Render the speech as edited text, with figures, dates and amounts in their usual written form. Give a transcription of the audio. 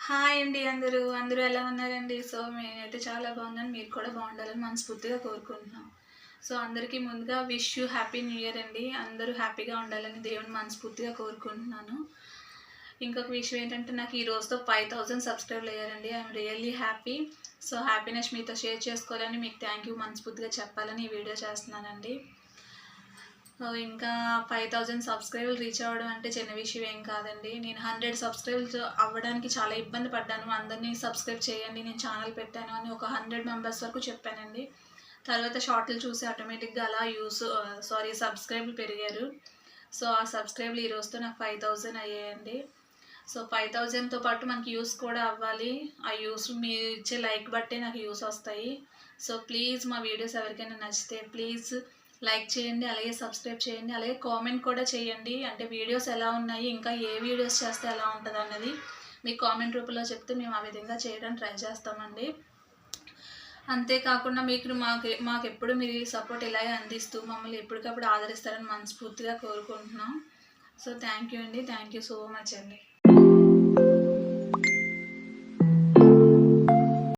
Hi అండి అందరూ ఎలా ఉన్నారండి? సో, నేనైతే చాలా బాగున్నాను. మీరు కూడా బాగుండాలని మనస్ఫూర్తిగా కోరుకుంటున్నాం. సో, అందరికీ ముందుగా wish you happy new year అండి. అందరూ హ్యాపీగా ఉండాలని దేవుని మనస్ఫూర్తిగా కోరుకుంటున్నాను. ఇంకొక విషయం ఏంటంటే నాకు ఈ రోజుతో 5000 సబ్స్క్రైబర్లు అయ్యారండి. I'm really happy. So, happiness మీతో షేర్ చేసుకోవాలని, మీకు థ్యాంక్ యూ మనస్ఫూర్తిగా చెప్పాలని ఈ వీడియో చేస్తున్నానండి. ఇంకా 5000 సబ్స్క్రైబర్లు రీచ్ అవ్వడం అంటే చిన్న విషయం ఏం కాదండి. నేను 100 సబ్స్క్రైబర్స్ అవ్వడానికి చాలా ఇబ్బంది పడ్డాను. అందరినీ సబ్స్క్రైబ్ చేయండి, నేను ఛానల్ పెట్టాను అని ఒక 100 మెంబర్స్ వరకు చెప్పానండి. తర్వాత షార్ట్లు చూసి ఆటోమేటిక్గా అలా సబ్స్క్రైబర్లు పెరిగారు. సో, ఆ సబ్స్క్రైబర్లు ఈ రోజుతో నాకు 5000 అయ్యాయండి. సో, 5000తో పాటు మనకి యూస్ కూడా అవ్వాలి. ఆ యూస్ మీరు ఇచ్చే లైక్ బట్టే నాకు యూస్ వస్తాయి. సో, ప్లీజ్ మా వీడియోస్ ఎవరికైనా నచ్చితే ప్లీజ్ లైక్ చేయండి, అలాగే సబ్స్క్రైబ్ చేయండి, అలాగే కామెంట్ కూడా చేయండి. అంటే వీడియోస్ ఎలా ఉన్నాయి, ఇంకా ఏ వీడియోస్ చేస్తే ఎలా ఉంటుంది అన్నది మీకు కామెంట్ రూపంలో చెప్తే మేము ఆ విధంగా చేయడానికి ట్రై చేస్తామండి. అంతేకాకుండా మాకెప్పుడు మీరు సపోర్ట్ ఇలాగే అందిస్తూ మమ్మల్ని ఎప్పటికప్పుడు ఆదరిస్తారని మనస్ఫూర్తిగా కోరుకుంటున్నాం. సో, థ్యాంక్ యూ అండి. థ్యాంక్ యూ సో మచ్ అండి.